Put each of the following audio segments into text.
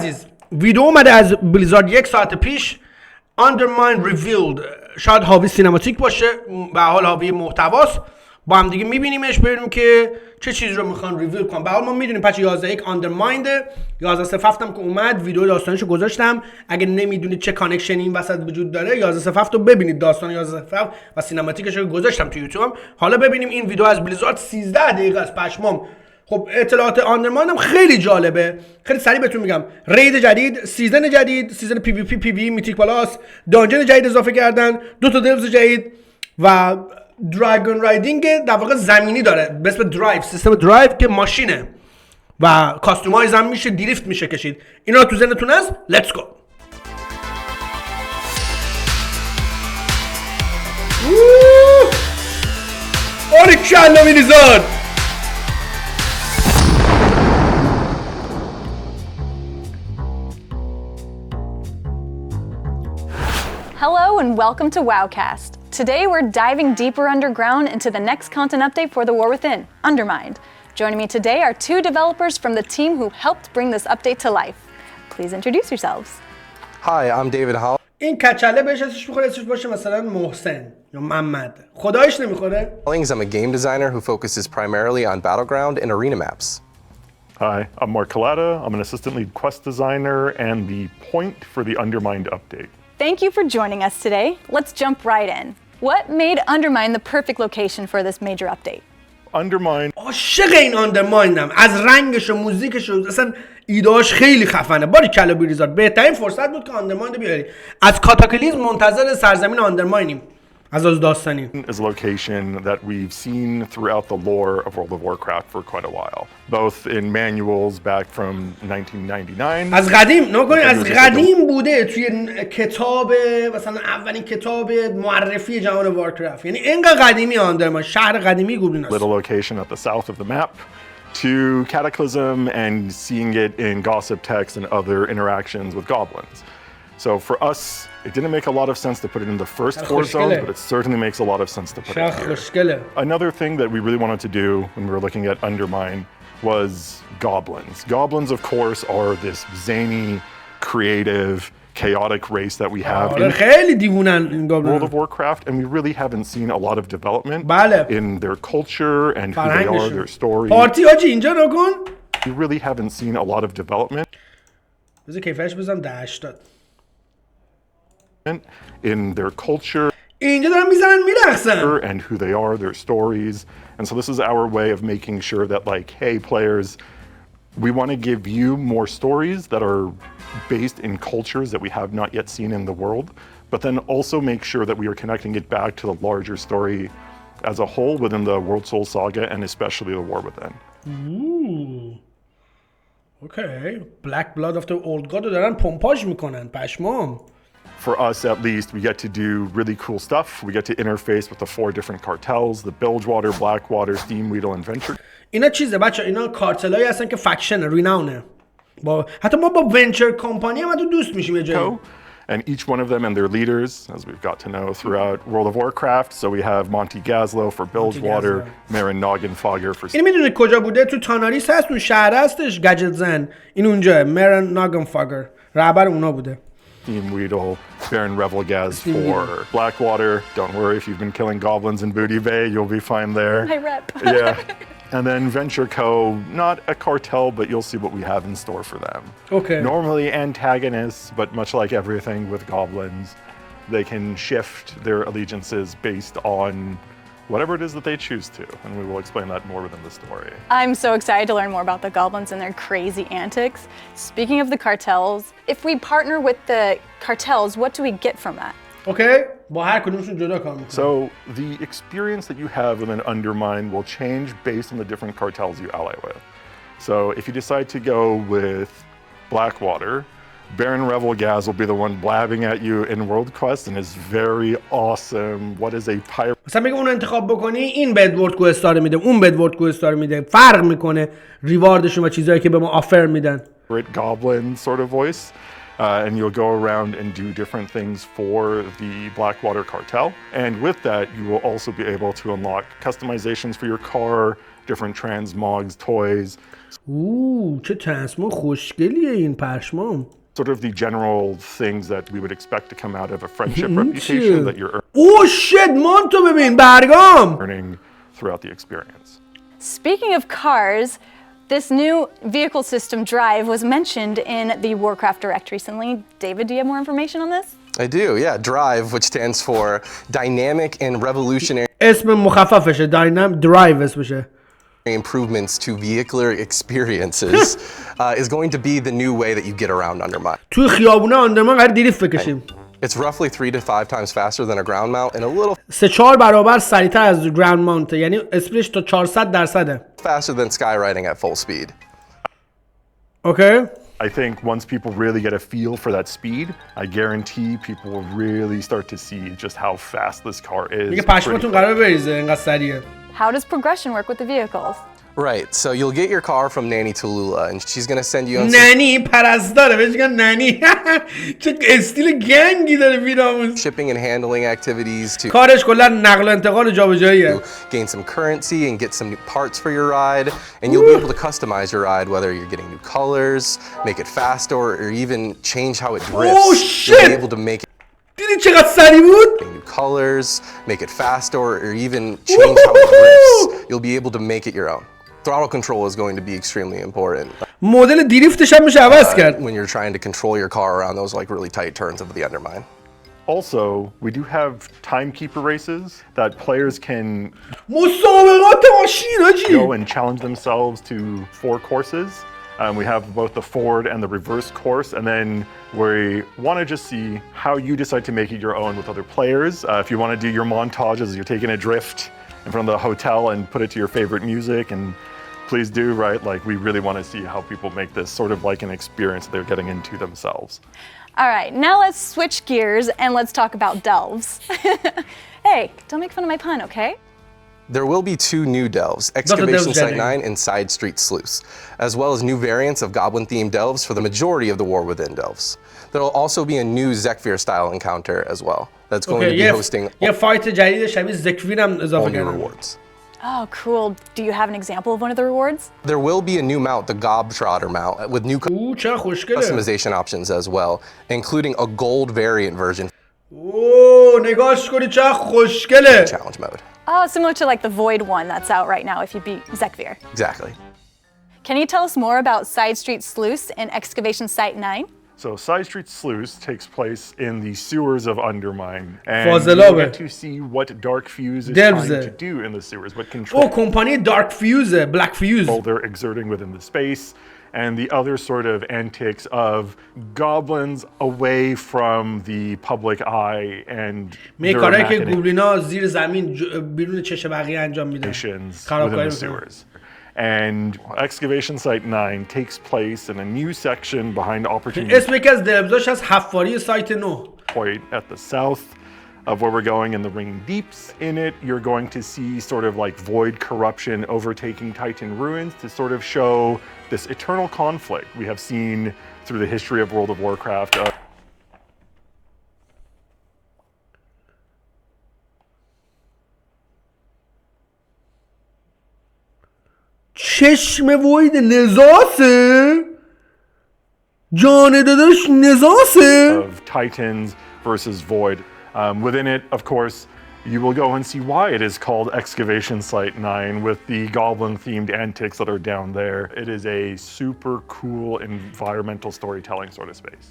عزیز ویدیو اومده از بلیزارد 1 ساعت پیش. Undermine Revealed شاید حاوی سینماتیک باشه، به حال حاوی محتواست. با هم دیگه میبینیمش ببینیم که چه چیزی رو میخوان ریویل کنن. به حال ما میدونیم پچ 11.1 Undermined 11.07 هم که اومد ویدیو داستانشو گذاشتم. اگه نمیدونید چه کانکشنی این وسط وجود داره 11.07 رو ببینید، داستان 11.07 و سینماتیکش رو گذاشتم تو یوتیوب. حالا ببینیم این ویدیو از بلیزارد 13 دقیقه است پشمام. خب اطلاعات آندرماین هم خیلی جالبه. خیلی سریع بهتون میگم رید جدید، سیزن جدید، سیزن پی وی پی وی میتیک پلاس، دانجن جدید اضافه کردن، 2 تا دلز جدید و دراگون رایدینگ در واقع زمینی داره به اسم درایو، سیستم درایو که ماشینه و کاستومایز هم میشه، دریفت میشه کشید. اینا تو ذهنتون هست؟ لیتس گو. وارکرفت ریزون. Hello and welcome to Wowcast. Today we're diving deeper underground into the next content update for the War Within, Undermined. Joining me today are 2 developers from the team who helped bring this update to life. Please introduce yourselves. Hi, I'm David Hall. این کچله بهش اسمش میخوره، اسمش باشه مثلا محسن یا محمد. خدایش نمیخوره؟ I'm a game designer who focuses primarily on battleground and arena maps. Hi, I'm Mark Collada. I'm an assistant lead quest designer and the point for the Undermined update. Thank you for joining us today. Let's jump right in. What made Undermine the perfect location for this major update? Undermined. عاشق این آندرمایندم، از رنگش و موزیکش و اصلا ایدهاش خیلی خفنه. باریکلا بریزارد، بهترین فرصت بود که آندرمایند بیاری. از کاتاکلیزم منتظر سرزمین آندرماینیم. از داستانی. Is a location that we've seen throughout the lore of World of Warcraft for quite a while, both in manuals back from 1999. از قدیم نکنید، از قدیم بوده توی کتاب، مثلا اولین کتاب معرفی جهان وارکرافت. یعنی اینقدر قدیمی آندرماین، شهر قدیمی گوبلین است. Little location at the south of the map to Cataclysm and seeing it in gossip text and other interactions with goblins. So for us, it didn't make a lot of sense to put it in the first 4 zones, but it certainly makes a lot of sense to put it here. Another thing that we really wanted to do when we were looking at Undermine was goblins. Goblins, of course, are this zany, creative, chaotic race that we have in World of Warcraft, and we really haven't seen a lot of development in their culture and who they are, their story. We really haven't seen a lot of development. In their culture and who they are, their stories. And so this is our way of making sure that, like, hey players, we want to give you more stories that are based in cultures that we have not yet seen in the world, but then also make sure that we are connecting it back to the larger story as a whole within the World Soul Saga and especially the War Within. Ooh. Okay. Black Blood of the Old God رو دارن پمپاژ میکنن پشمام. For us, at least, we get to do really cool stuff. We get to interface with the 4 different cartels, the Bilgewater, Blackwater, Steamweedle, and Venture. اینا چیزه بچه، اینا کارتلایی هستن که فکشن ریناونه. حتی ما با ونچر کمپانی هم تو دوست میشیم یه جایی. And each one of them and their leaders, as we've got to know throughout World of Warcraft. So we have Monty Gazlo for Bilgewater, Marin Noggenfogger for... این میدونید کجا بوده؟ تو تاناریس هست، اون شهر هستش، گجت زن. این اونجا Marin Noggenfogger رهبر اونا بوده. Steamweedle, Baron Revelgaz for Blackwater. Don't worry, if you've been killing goblins in Booty Bay, you'll be fine there. Hi, Rep. Yeah. And then Venture Co., not a cartel, but you'll see what we have in store for them. Okay. Normally antagonists, but much like everything with goblins, they can shift their allegiances based on whatever it is that they choose to, and we will explain that more within the story. I'm so excited to learn more about the goblins and their crazy antics. Speaking of the cartels, if we partner with the cartels, what do we get from that? Okay, با هر کدومشون جدا کار میکنیم. So the experience that you have within Undermine will change based on the different cartels you ally with. So if you decide to go with Blackwater, Baron Revelgaz will be the one blabbing at you in World Quest and is very awesome. What is a pirate? مثلا میگه اون انتخاب بکنی، این بهت ورد کوست رو میده، اون بهت ورد کوست رو میده، فرق میکنه ریواردشون و چیزایی که به ما آفر میدن. Goblin sort of voice. And you'll go around and do different things for the Blackwater cartel. And with that, you will also be able to unlock customizations for your car, different transmogs, toys, چه تصمیم خوشگلیه این پشمام. Sort of the general things that we would expect to come out of a friendship reputation that you're shit مانتو ببین برگام. earning throughout the experience. Speaking of cars, this new vehicle system drive was mentioned in the Warcraft Direct recently. David, do you have more information on this? I do, yeah. Drive, which stands for Dynamic and Revolutionary اسم مخففشه درایو اسمشه. Improvements to vehicular experiences is going to be the new way that you get around Undermine. توی خیابونه آندرمان قرار دریفت بکشیم. It's roughly 3 to 5 times faster than a ground mount and a little 3-4 برابر سریعتر از گراوند ماونت، یعنی اسپیدش تا 400%. faster than skywriting at full speed. Okay. I think once people really get a feel for that speed, I guarantee people will really start to see just how fast this car is. میگه پشماتون قرار بریزه اینقدر سریعه. How does progression work with the vehicles? Right, so you'll get your car from Nanny Tallulah and she's going to send you on ننی پرستاره بهش میگن ننی. چه استیل گنگی داره بیراموس. shipping and handling activities to کارش کلا نقل و انتقال و جابجاییه. gain some currency and get some new parts for your ride, and you'll be able to customize your ride whether you're getting new colors, make it faster, or even change how it drifts. Oh, You'll shit! be able to make دیدی چقدر سریع بود؟ new colors, make it faster, or even change how it drifts. You'll be able to make it your own. Throttle control is going to be extremely important مدل دریفتش هم میشه عوض کرد. when you're trying to control your car around those like really tight turns of the Undermine. Also, we do have timekeeper races that players can مسابقات ماشین حاجی. go and challenge themselves to 4 courses. We have both the forward and the reverse course, and then we want to just see how you decide to make it your own with other players. If you want to do your montages, you're taking a drift in front of the hotel and put it to your favorite music, and please do, right? Like, we really want to see how people make this sort of like an experience they're getting into themselves. All right, now let's switch gears and let's talk about delves. Hey, don't make fun of my pun, okay? There will be 2 new delves, Excavation Site 9 and Side Street Sluice, as well as new variants of Goblin-themed delves for the majority of the War Within delves. There will also be a new Zekfir-style encounter as well. That's going to be hosting یه فایت جدید شبیه زکویر هم all اضافه new کردن. rewards. Oh, cool. Do you have an example of one of the rewards? There will be a new mount, the Gobtrotter mount, with new چه خوشگله. customization options as well, including a gold variant version نگاش کنی چه خوشگله. challenge mode. Oh, similar to like the Void one that's out right now if you beat Zekvir. Exactly. Can you tell us more about Side Street Sluice and Excavation Site 9? So Side Street Sluice takes place in the sewers of Undermine, and فاضلابه. you get to see what Dark Fuse is trying to do in the sewers, what control کمپانی دارک فیوزه، بلک فیوز. they're exerting within the space, and the other sort of antics of goblins away from the public eye and می their کارایی که machinations گوبلینا زیر زمین بیرون چش بقیه انجام میدن. within خرابکاری the میکنن. sewers. And Excavation Site 9 takes place in a new section behind Opportunity اسم یکی از دلبزاش از حفاری سایت 9. Point at the south of where we're going in the Ringing Deeps. In it, you're going to see sort of like void corruption overtaking Titan ruins to sort of show this eternal conflict we have seen through the history of World of Warcraft. چشم وید نزاسه؟ جان داداش نزاسه؟ Of Titans versus Void. Within it, of course, you will go and see why it is called Excavation Site 9 with the goblin-themed antics that are down there. It is a super cool environmental storytelling sort of space.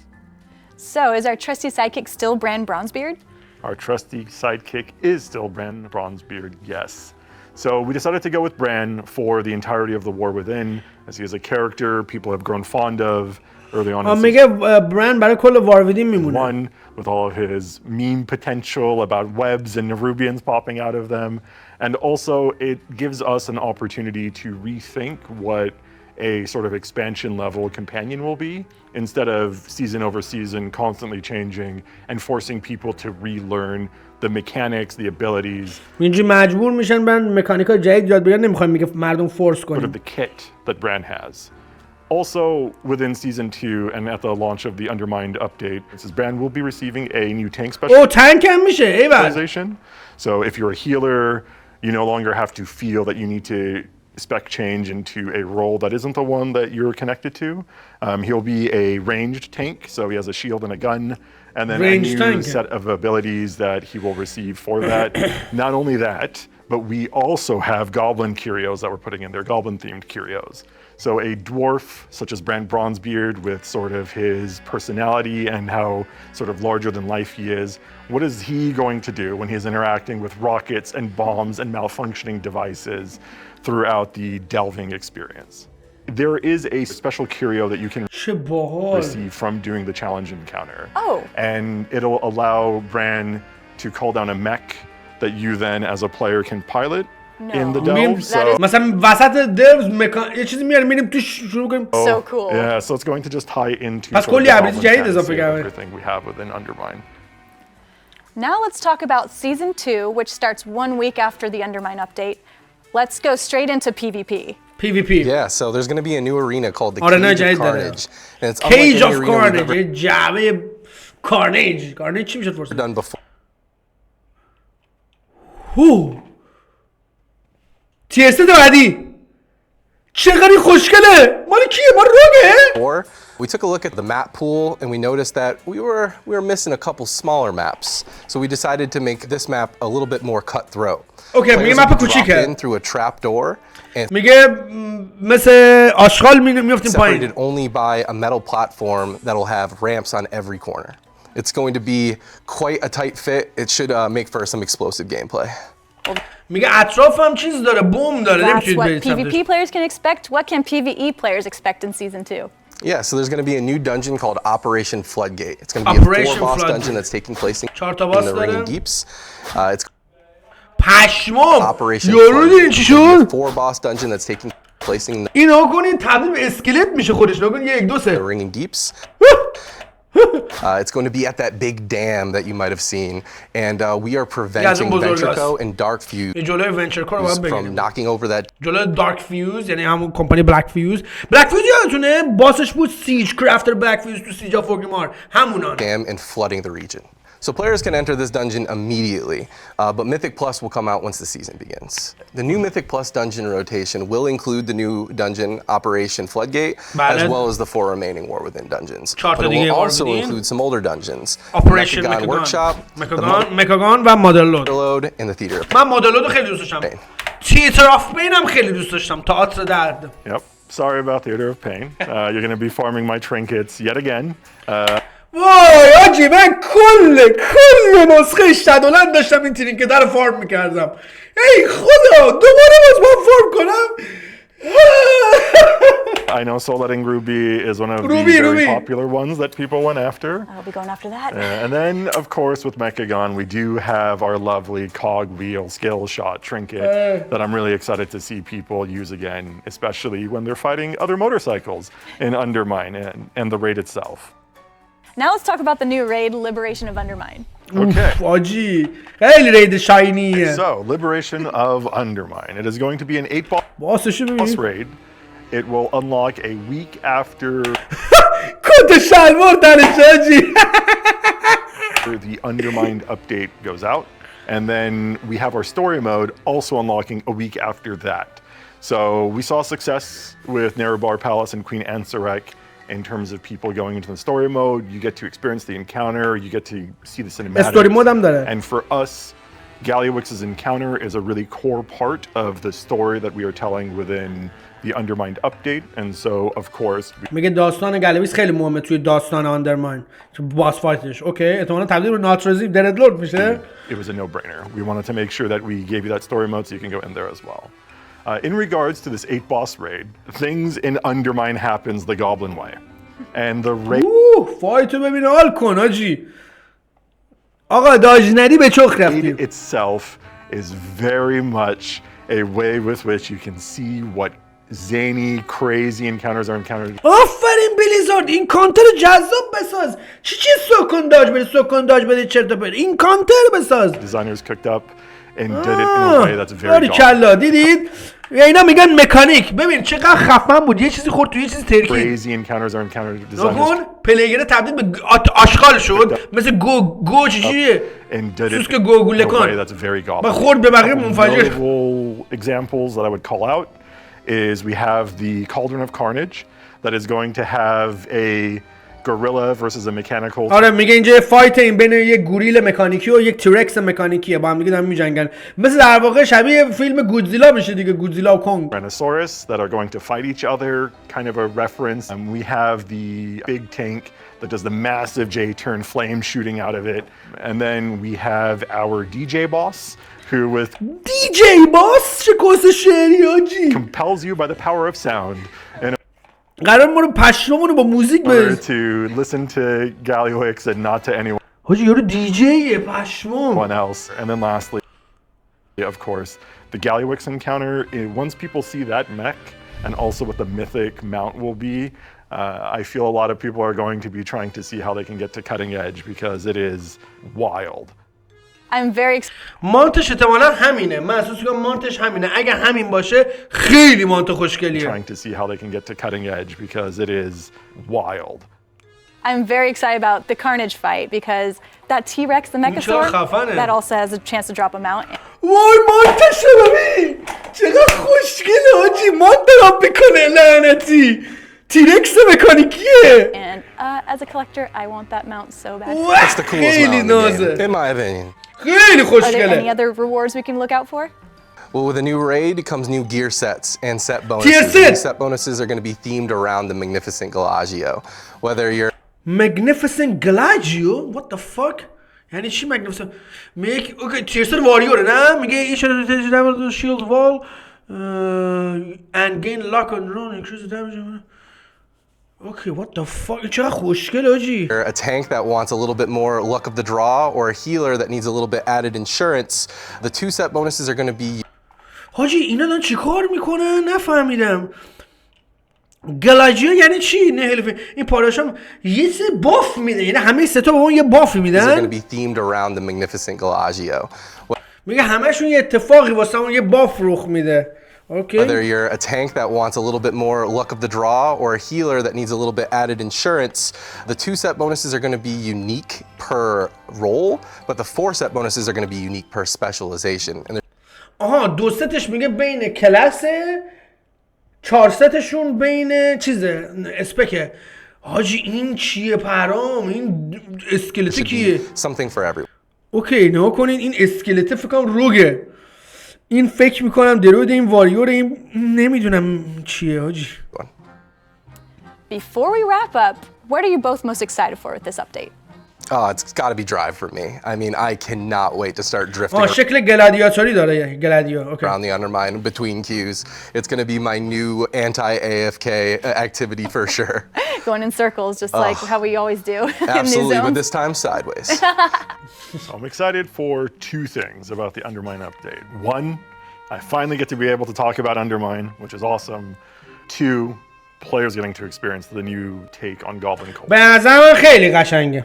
So, is our trusty sidekick still Bran Bronzebeard? Our trusty sidekick is still Bran Bronzebeard, yes. So we decided to go with Bran for the entirety of the War Within, as he is a character people have grown fond of early on in میگه برند برای کل وارویدین میمونه. one, with all of his meme potential about webs and Nerubians popping out of them. And also it gives us an opportunity to rethink what a sort of expansion level companion will be, instead of season over season constantly changing and forcing people to relearn the mechanics, the abilities, اینجوری مجبور میشن برن مکانیکای جدید یاد بگیرن، نمیخوایم میگه مردم فورس sort of کنیم. the kit that Bran has. Also, within Season 2 and at the launch of the Undermined update, Bran will be receiving a new tank تانک هم میشه. ایول. specialization. So if you're a healer, you no longer have to feel that you need to spec change into a role that isn't the one that you're connected to. He'll be a ranged tank, so he has a shield and a gun, and then a new set of abilities that he will receive for that. Not only that, but we also have goblin curios that we're putting in there, goblin-themed curios. So a dwarf, such as Brand Bronzebeard, with sort of his personality and how sort of larger than life he is, what is he going to do when he's interacting with rockets and bombs and malfunctioning devices throughout the delving experience? There is a special curio that you can receive from doing the challenge encounter. Oh. And it'll allow Bran to call down a mech that you then as a player can pilot in the delve. So مثلا وسط delves یه چیزی میاریم میریم توش شروع کنیم. So cool. Yeah, so it's going to just tie into پس کلی ابیلیتی جدید اضافه کرده. everything we have within Undermine. Now let's talk about Season 2, which starts 1 week after the Undermine update. Let's go straight into PvP. PvP. Yeah, so there's going to be a new arena called the Cage of Carnage. And it's Cage of Carnage. جعبه Carnage. Carnage چی میشد فرصت؟ done before. تیسته بعدی چقدر خوشگله مال کیه مال روگه Or we took a look at the map pool and we noticed that we were missing a couple smaller maps. So we decided to make this map a little bit more cutthroat. Okay, میگه مپ کوچیکه. In through a trap door and میگه مثل آشغال میافتیم پایین. separated only by a metal platform that'll have ramps on every corner. It's going to be quite a tight fit. It should make for some explosive gameplay. میگه اطراف هم چیز داره بوم داره That's نمیتونید what برید PvP players can expect. What can PvE players expect in Season 2? Yeah, so there's going to be a new dungeon called Operation Floodgate. It's going to be a four-boss dungeon that's taking place in the Ringing Deeps. It's پشمام Operation یارو دیدین چی شد four-boss dungeon that's taking place in اینا کنین تبدیل به اسکلت میشه خودش نگون 1 2 3 the Ringing Deeps. It's going to be at that big dam that you might have seen, and we are preventing Ventureco and Dark Fuse جلوی ونچرکو رو باید from بگیریم knocking over that جلوی دارک فیوز یعنی همون کمپانی بلک فیوز یادتونه باسش بود سیج کرافتر بلک فیوز تو سیج آف اورگریمار همونان dam and flooding the region. So players can enter this dungeon immediately, but Mythic Plus will come out once the season begins. The new Mythic Plus dungeon rotation will include the new dungeon Operation Floodgate, as well as the 4 remaining War Within dungeons. But it will also include some older dungeons. Operation Mechagon Workshop, مکاگان و مادرلود and the Theater of من مادرلود رو خیلی دوست داشتم تیتر آف پین هم خیلی دوست داشتم تئاتر درد Yep. Sorry about Theater of Pain. You're going to be farming my trinkets yet again. وای آجی من کل نسخه شادولند داشتم این ترین که در فارم میکردم ای خدا دوباره باز با فارم کنم I know Soul Letting Ruby is one of the very popular ones that people went after. I'll be going after that. And then, of course, with Mechagon, we do have our lovely cogwheel skill shot trinket that I'm really excited to see people use again, especially when they're fighting other motorcycles in Undermine and the raid itself. Now let's talk about the new raid, Liberation of Undermine. Okay. آجی خیلی رید شاینیه So, Liberation of Undermine. It is going to be an 8-boss raid. It will unlock a week after کت شلوار درش آجی the Undermined update goes out. And then we have our story mode also unlocking a week after that. So we saw success with Nerebar Palace and Queen Ansarek in terms of people going into the story mode. You get to experience the encounter, you get to see the cinematics. Story mode هم داره. And for us, Galliowix's encounter is a really core part of the story that we are telling within the Undermined update. And so, of course, میگه داستان گالویکس خیلی مهمه توی داستان آندرماین باس فایتش اوکی احتمالاً تبدیل به ناترزی دردلورد میشه it was a no-brainer. We wanted to make sure that we gave you that story mode so you can go in there as well. In regards to this 8-boss raid, things in Undermine happens the Goblin way. And the raid فایتو ببین حال کن آجی آقا داج ندی به چخ رفتیم itself is very much a way with which you can see what zany, crazy encounters are encountered. آفرین بلیزارد این کانتر جذاب بساز چی سکن داج بده چرت و پرت این کانتر بساز Designers cooked up and did it in a way that's very کلا دیدید اینا میگن مکانیک ببین چقدر خفن بود یه چیزی خورد تو یه چیزی ترکید crazy encounters are encountered. نکن پلیگر تبدیل به آشغال شد مثل گو چیه سوسک گوگوله کن that's very و خورد به بقیه منفجر examples that I would call out is we have the Cauldron of Carnage that is going to have a gorilla versus a mechanical. آره میگه اینجا یه فایت این بین یک گوریل مکانیکی و یک تیرکس مکانیکیه با هم دیگه دارن میجنگن مثل در واقع شبیه فیلم گودزیلا میشه دیگه گودزیلا و کنگ Tyrannosaurus that are going to fight each other, kind of a reference. And we have the big tank that does the massive J-turn flame shooting out of it. And then we have our DJ boss who with DJ boss چه کس شعری حاجی compels you by the power of sound and قرار ما رو پشممون با موزیک بز to listen to Gallywix and not to anyone حاجی یارو دیجیه پشمم else. And then lastly, of course, the Gallywix encounter, once people see that mech and also what the mythic mount will be, I feel a lot of people are going to be trying to see how they can get to cutting edge because it is wild. I'm very excited. مانتش احتمالا همینه من احساس می‌کنم مانتش همینه اگه همین باشه خیلی مانت خوشگلیه Trying to see how they can get to cutting edge because it is wild. I'm very excited about the Carnage fight because that T-Rex, the Mechasaur, that also has a chance to drop a mount. وای مانتش رو ببین چقدر خوشگله حاجی مانت دارم بکنه لعنتی تیرکس مکانیکیه And as a collector, I want that mount so bad. That's the coolest خیلی mount in the نازه game, in my opinion. خیلی Are there any خوشگله other rewards we can look out for? Well, with a new raid comes new gear sets and set bonuses. Tier And set! these set bonuses are going to be themed around the magnificent Galagio. Whether you're Magnificent Galagio? What the fuck? یعنی چی Magnificent؟ میگه اوکی تیرست واریوره نه؟ میگه ایش رو shield wall and gain lock on run increase the damage. Okay, what the fuck? چقدر خوشگله حاجی. a tank that wants a little bit more luck of the draw or a healer that needs a little bit added insurance, the two set bonuses are going to be حاجی اینا دارن چی کار میکنن؟ نفهمیدم. گلاجیو یعنی چی؟ نه این پاراشام یه چیز باف میده یعنی همه سه تا به اون یه بافی these are going to میدن be themed around the magnificent Galagio. میگه همه‌شون یه اتفاقی واسه اون یه باف رخ میده اوکی Whether you're a tank that wants a little bit more luck of the draw or a healer that needs a little bit added insurance, the two set bonuses are going to be unique per role, but the four set bonuses are going to be unique per specialization. And آها دو ستش میگه بین کلاسه 4 ستشون بین چیزه اسپکه حاجی این چیه پرام این اسکلتی کیه something for everyone. اوکی نه کنین این اسکلته فکر کنم روگه این فکر میکنم درود این واریور این نمیدونم چیه حاجی Before we wrap up, what are you both most excited for with this update? Oh, it's got to be drive for me. I mean, I cannot wait to start drifting شکل گلادیاتوری داره گلادیو اوکی around the undermine between queues. It's going to be my new anti-AFK activity for sure. Going in circles, just like how we always do in new Absolutely, but zones. this time sideways. So I'm excited for two things about the Undermine update. One, I finally get to be able to talk about Undermine, which is awesome. Two, players getting to experience the new take on Goblin Cult. به نظر خیلی قشنگه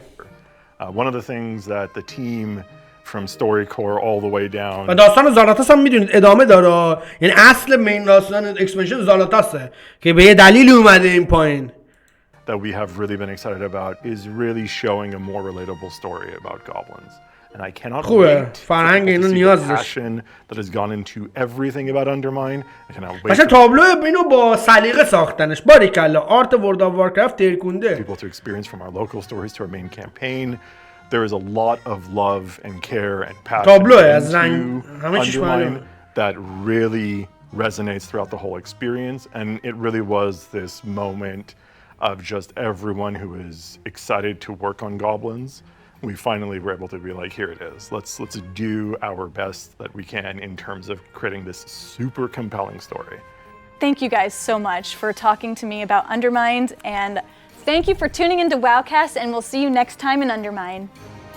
One of the things that the team from StoryCorps all the way down و داستان زالاتاس هم میدونید ادامه داره یعنی اصل مین داستان اکسپنشن زالاتاسه که به یه دلیلی اومده این پایین that we have really been excited about is really showing a more relatable story about goblins. And I cannot خوبه wait فرهنگ for people اینو to see نیاز the داشت passion that has gone into everything about Undermine. I cannot wait مثلا for تابلو اینو با سلیقه ساختنش باریکلا آرت ورلد آف وارکرفت ترکونده people to experience from our local stories to our main campaign. There is a lot of love and care and passion تابلوه از into رنگ همه چیش Undermine that really resonates throughout the whole experience. And it really was this moment of just everyone who is excited to work on goblins. We finally were able to be like, here it is. Let's do our best that we can in terms of creating this super compelling story. Thank you guys so much for talking to me about Undermined, and thank you for tuning into Wowcast, and we'll see you next time in Undermine.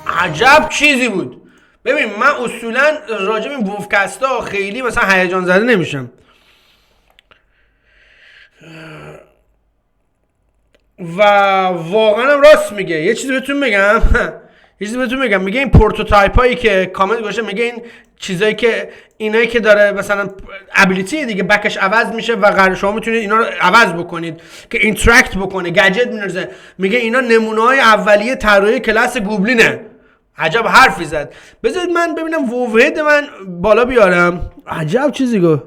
عجب چیزی بود ببین من اصولا راجع به این ووفکستا خیلی مثلا هیجان زده نمیشم و واقعا هم راست میگه یه چیزی بهتون میگم میگه این پروتوتایپ هایی که کامل گوشه میگه این چیزایی که اینایی که داره مثلا ابیلیتی دیگه بکش عوض میشه و قرار شما میتونید اینا رو عوض بکنید که اینتراکت بکنه گجت میرزه میگه اینا نمونه های اولیه طراحی کلاس گوبلینه عجب حرفی زد بذارید من ببینم ووهد من بالا بیارم عجب چیزی گفت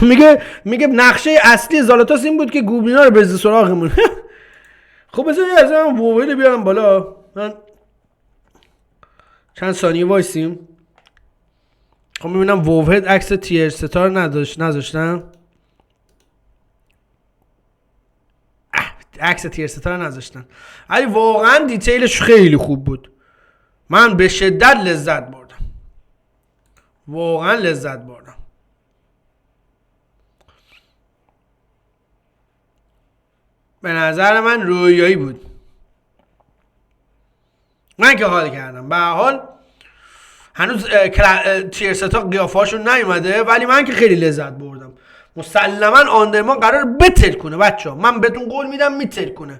میگه نقشه اصلی زالاتاس این بود که گوبلینا رو بزنه سراغمون. خب بذار از من وارویدین بیارم بالا. من چند ثانیه وایسیم. خب میبینم وارویدین عکس تیر ستار نذاشتن. عکس تیر ستار نذاشتن. ولی واقعا دیتیلش خیلی خوب بود. من به شدت لذت بردم. واقعا لذت بردم. به نظر من رویایی بود. من که حال کردم. به هر حال هنوز تیر ستا قیافه‌هاشون نیومده ولی من که خیلی لذت بردم. مسلما آندرمان قرار بتر کنه بچه‌ها. من بهتون قول میدم میتر کنه.